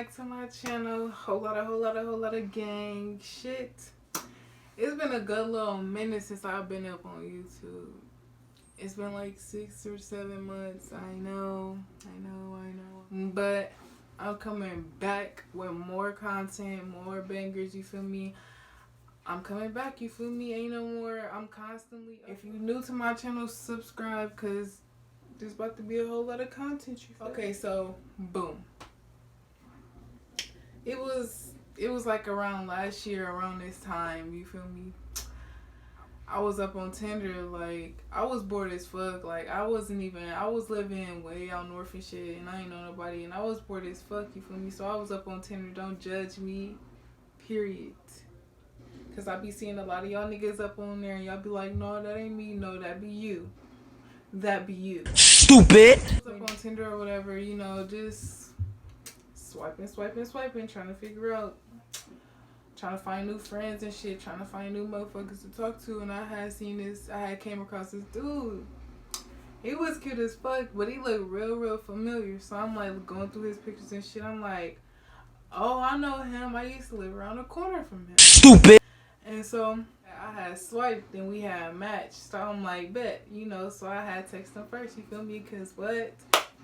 back to my channel. Whole lot of gang shit. It's been a good little minute since I've been up on YouTube. It's been like 6 or 7 months. I know. But I'm coming back with more content, more bangers, you feel me? I'm coming back, you feel me? Ain't no more. I'm constantly. If you're new to my channel, subscribe, because there's about to be a whole lot of content, you feel me? Okay, so boom. It was like around last year, around this time, you feel me? I was up on Tinder, like, I was bored as fuck. Like, I was living way out north and shit, and I ain't know nobody, and I was bored as fuck, you feel me? So I was up on Tinder, don't judge me, period. Because I be seeing a lot of y'all niggas up on there, and y'all be like, no, that ain't me, no, that be you. That be you. Stupid! I was up on Tinder or whatever, you know, just swiping, trying to figure out, trying to find new friends and shit, trying to find new motherfuckers to talk to. And I had came across this dude. He was cute as fuck, but he looked real familiar. So I'm like going through his pictures and shit. I'm like, oh, I know him. I used to live around the corner from him. Stupid! And so I had swiped and we had matched. So I'm like, bet, you know. So I had text him first, you feel me? Because what?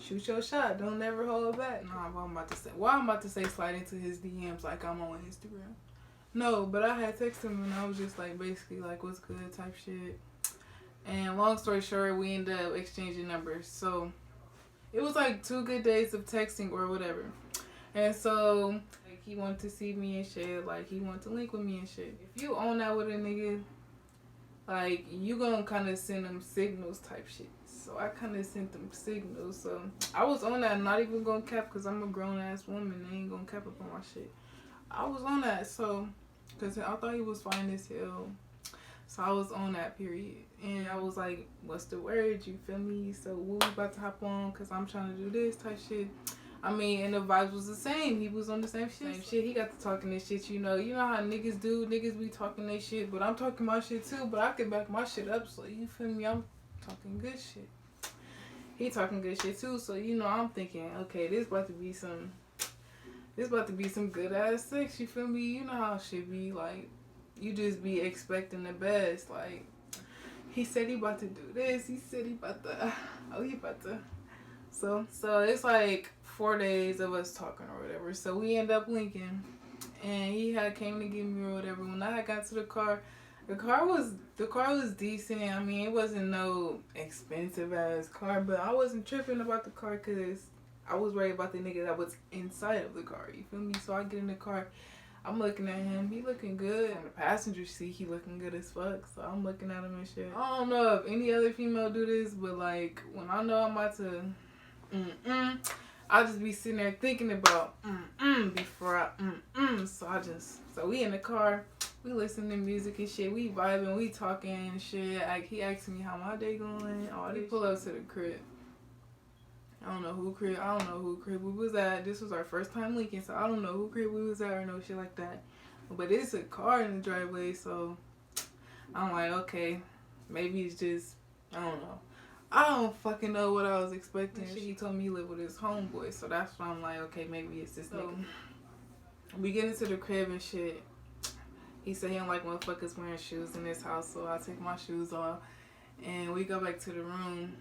Shoot your shot. Don't never hold back. Nah, what I'm about to say. Well, I'm about to say slide into his DMs like I'm on Instagram. No, but I had texted him and I was just like, basically like, what's good type shit. And long story short, we ended up exchanging numbers. So it was like 2 good days of texting or whatever. And so like, he wanted to see me and shit. Like, he wanted to link with me and shit. If you own that with a nigga, like, you gonna kind of send them signals type shit. So I kind of sent them signals. So I was on that, not even gonna cap, because I'm a grown ass woman. They ain't gonna cap up on my shit. I was on that, so, because I thought he was fine as hell. So I was on that, period. And I was like, what's the word? You feel me? So we about to hop on, because I'm trying to do this type shit. I mean, and the vibes was the same. He was on the same shit. He got to talking this shit, you know. You know how niggas do. Niggas be talking their shit, but I'm talking my shit too. But I can back my shit up, so you feel me? I'm talking good shit. He talking good shit too, so you know, I'm thinking, okay, this about to be some good ass sex, you feel me? You know how shit be, like, you just be expecting the best. Like, he said he about to do this, he said he about to, so it's like 4 days of us talking or whatever. So we end up linking, and he had came to get me or whatever. When I got to the car was decent. I mean, it wasn't no expensive ass car, but I wasn't tripping about the car because I was worried about the nigga that was inside of the car, you feel me? So I get in the car, I'm looking at him, he looking good. In the passenger seat, he looking good as fuck. So I'm looking at him and shit. I don't know if any other female do this, but like, when I know I'm about to I'll just be sitting there thinking about before I so we in the car, we listen to music and shit, we vibing, we talking and shit. Like, he asking me how my day going, all this. We pull up to the crib. I don't know who crib we was at. This was our first time linking, so I don't know who crib we was at or no shit like that. But it's a car in the driveway, so I'm like, okay, maybe it's just, I don't know. I don't fucking know what I was expecting. He told me he lived with his homeboy, so that's why I'm like, okay, maybe it's this nigga. We get into the crib and shit. He said he don't like motherfuckers wearing shoes in his house, so I take my shoes off and we go back to the room.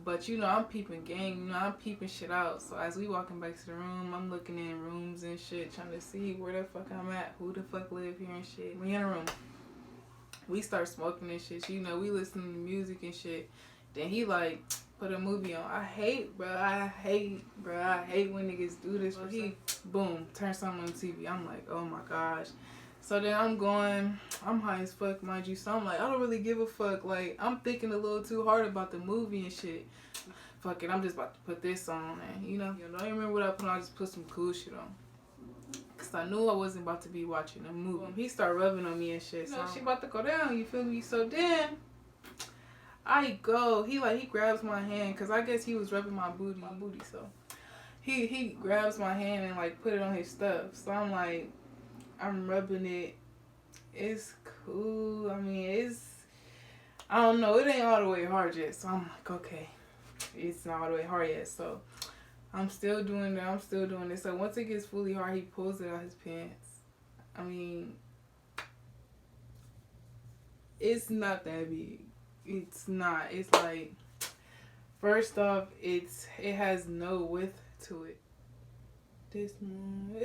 But you know, I'm peeping gang, you know, I'm peeping shit out. So as we walking back to the room, I'm looking in rooms and shit, trying to see where the fuck I'm at, who the fuck live here and shit. We in a room. We start smoking and shit, you know, we listening to music and shit. Then he like put a movie on. I hate when niggas do this. So he boom, turn something on TV. I'm like, oh my gosh. So then I'm high as fuck, mind you. So I'm like, I don't really give a fuck. Like, I'm thinking a little too hard about the movie and shit. Fuck it, I'm just about to put this on, and you know, I don't remember what I put on. I just put some cool shit on. Cause I knew I wasn't about to be watching a movie. He started rubbing on me and shit. So she about to go down, you feel me? So then I go, he grabs my hand, cause I guess he was rubbing my booty. So he grabs my hand and like put it on his stuff. So I'm like, I'm rubbing it. It's cool. I mean, I don't know. It ain't all the way hard yet. So I'm like, okay, it's not all the way hard yet. So I'm still doing that. I'm still doing it. So once it gets fully hard, he pulls it out his pants. I mean, it's not that big. It's not. It's like, first off, it has no width to it. This one,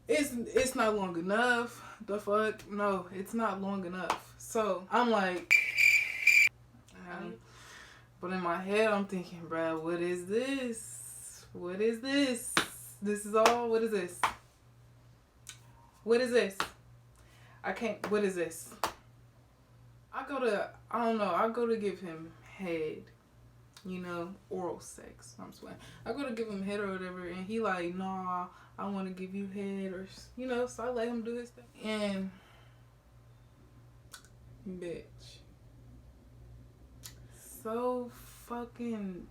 it's not long enough. The fuck? No, it's not long enough. So I'm like, but in my head I'm thinking, bruh, what is this? What is this? This is all. What is this? What is this? I can't. What is this? I go to give him head, you know, oral sex. I'm swearing. I go to give him head or whatever, and he like, nah, I want to give you head, or, you know, so I let him do his thing. And, bitch, so fucking,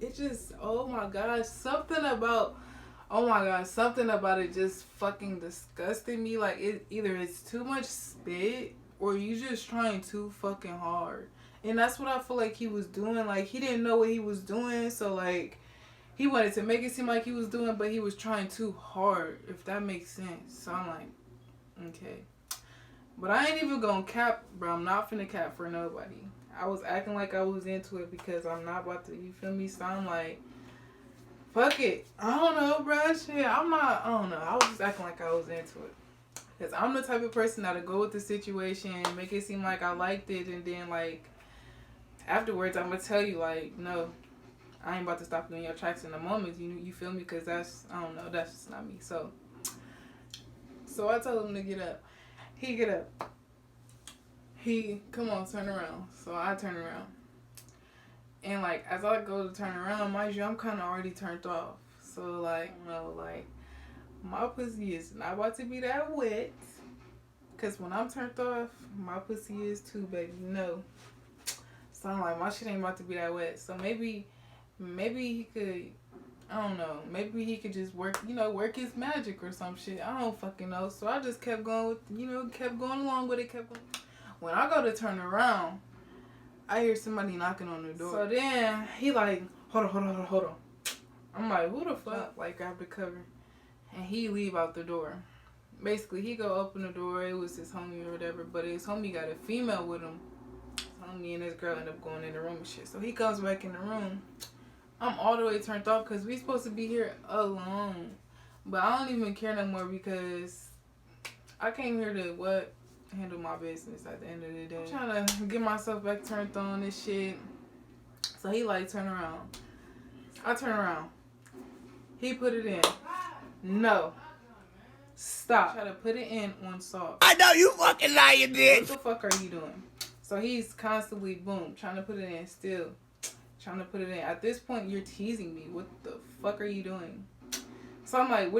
it just, oh my gosh, something about it just fucking disgusted me. Like, it's too much spit, or you just trying too fucking hard. And that's what I feel like he was doing. Like, he didn't know what he was doing, so like, he wanted to make it seem like he was doing, but he was trying too hard, if that makes sense. So I'm like, okay. But I ain't even gonna cap, bro. I'm not finna cap for nobody. I was acting like I was into it because I'm not about to, you feel me? So I'm like, fuck it. I don't know, bro. Shit, I don't know. I was just acting like I was into it. Because I'm the type of person that'll go with the situation, make it seem like I liked it, and then, like, afterwards, I'm going to tell you, like, no, I ain't about to stop doing your tracks in the moment. You feel me? Because that's, I don't know, that's just not me. So I told him to get up. He get up. He, come on, turn around. So I turn around. And, like, as I go to turn around, mind you, I'm kind of already turned off. So, like, you know, like, my pussy is not about to be that wet. Because when I'm turned off, my pussy is too, baby. No. So I'm like, my shit ain't about to be that wet. So maybe he could, I don't know. Maybe he could just work his magic or some shit. I don't fucking know. So I just kept going with, kept going along with it. When I go to turn around, I hear somebody knocking on the door. So then he like, hold on. I'm like, who the fuck? Like, grab the cover. And he leave out the door. Basically, he go open the door. It was his homie or whatever. But his homie got a female with him. His homie and his girl end up going in the room and shit. So he comes back in the room. I'm all the way turned off because we supposed to be here alone. But I don't even care no more because I came here to, handle my business at the end of the day. I'm trying to get myself back turned on this shit. So he like, turn around. I turn around. He put it in. No. Stop. Try to put it in on soft. I know you fucking lying, bitch. What the fuck are you doing? So he's constantly, boom, trying to put it in, still trying to put it in. At this point, you're teasing me. What the fuck are you doing? So I'm like,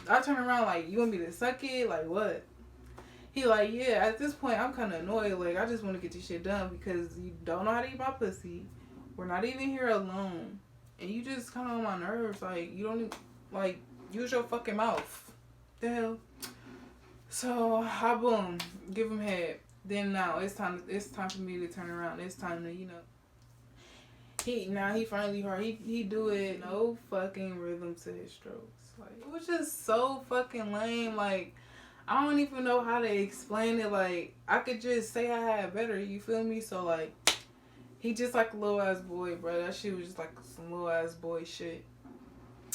I turn around like, you want me to suck it? Like, what? He like, yeah, at this point, I'm kind of annoyed. Like, I just want to get this shit done because you don't know how to eat my pussy. We're not even here alone. And you just kind of on my nerves. Like, you don't even, like, use your fucking mouth. The hell? So, I boom, give him head. Then now, it's time for me to turn around. It's time to, he finally hard. He do it, no fucking rhythm to his strokes. Like, it was just so fucking lame. Like, I don't even know how to explain it. Like, I could just say I had better, you feel me? So, like, he just like a little ass boy, bro. That shit was just like some little ass boy shit.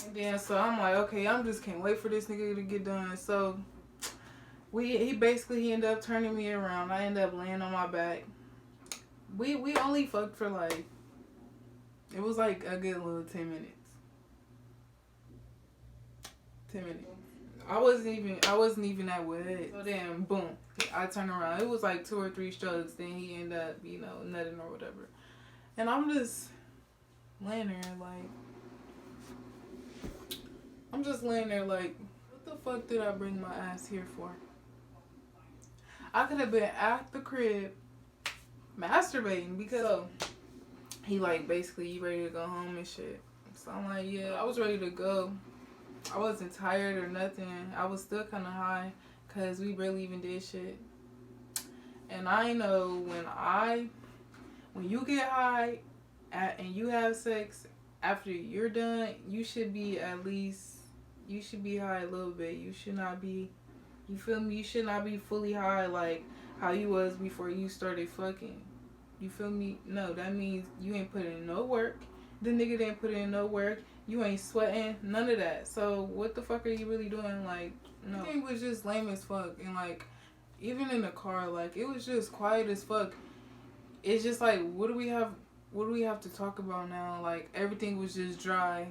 And then, so I'm like, okay, can't wait for this nigga to get done. So, he ended up turning me around. I ended up laying on my back. We only fucked for like, it was like a good little 10 minutes. 10 minutes. I wasn't even that wet. So then, boom, I turned around. It was like 2 or 3 strokes. Then he ended up, nutting or whatever. And I'm just laying there like, what the fuck did I bring my ass here for? I could have been at the crib masturbating because he like, basically, you ready to go home and shit. So I'm like, yeah, I was ready to go. I wasn't tired or nothing. I was still kind of high because we barely even did shit. And I know when you get high and you have sex, after you're done, you should be at least, you should be high a little bit. You should not be, you feel me? You should not be fully high like how you was before you started fucking. You feel me? No, that means you ain't put in no work. The nigga didn't put in no work. You ain't sweating. None of that. So what the fuck are you really doing? Like, no. Everything was just lame as fuck. And like, even in the car, like, it was just quiet as fuck. It's just like, what do we have to talk about now? Like, everything was just dry.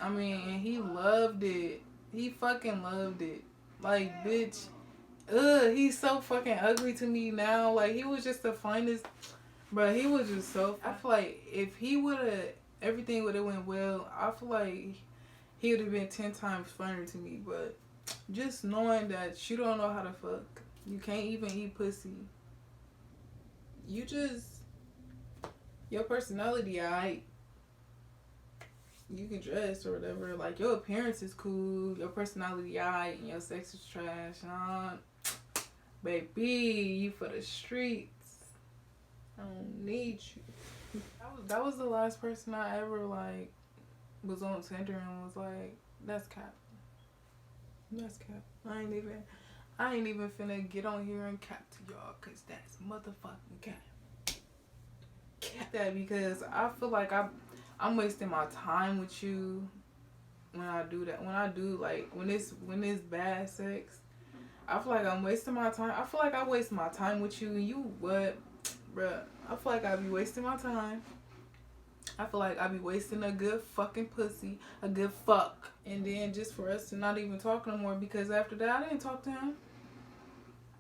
I mean, and he loved it. He fucking loved it. Like, bitch. He's so fucking ugly to me now. Like, he was just the finest. But he was just so... I feel like if he would have... Everything would have went well. I feel like he would have been 10 times funnier to me. But just knowing that you don't know how to fuck. You can't even eat pussy. You just... Your personality, alright. You can dress or whatever. Like, your appearance is cool. Your personality, alright. And your sex is trash. Baby, you for the streets. I don't need you. That was the last person I ever, like, was on Tinder and was like, that's cap. That's cap. I ain't even finna get on here and cap to y'all, cause that's motherfucking cap. Cap that, because I feel like I'm wasting my time with you when I do that. When I do, like, when it's bad sex, I feel like I'm wasting my time. I feel like I waste my time with you, and you what? Bruh, I feel like I be wasting my time. I feel like I be wasting a good fucking pussy, a good fuck. And then just for us to not even talk no more, because after that, I didn't talk to him.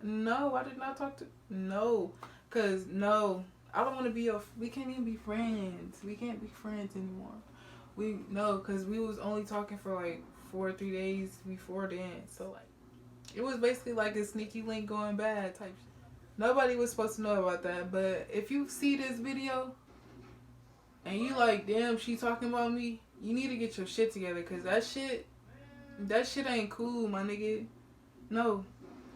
No, I did not talk to... No. Because, no. I don't want to be a... We can't even be friends. We can't be friends anymore. No, because we was only talking for like 4 or 3 days before then. So, like, it was basically like a sneaky link going bad type shit. Nobody was supposed to know about that, but if you see this video and you like, damn, she talking about me, you need to get your shit together, because that shit ain't cool, my nigga. No.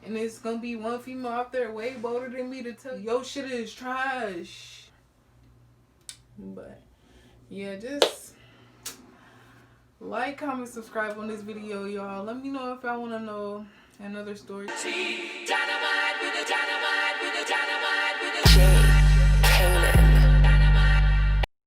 And it's gonna be one female out there way bolder than me to tell you, your shit is trash. But yeah, just like, comment, subscribe on this video, y'all. Let me know if y'all want to know another story.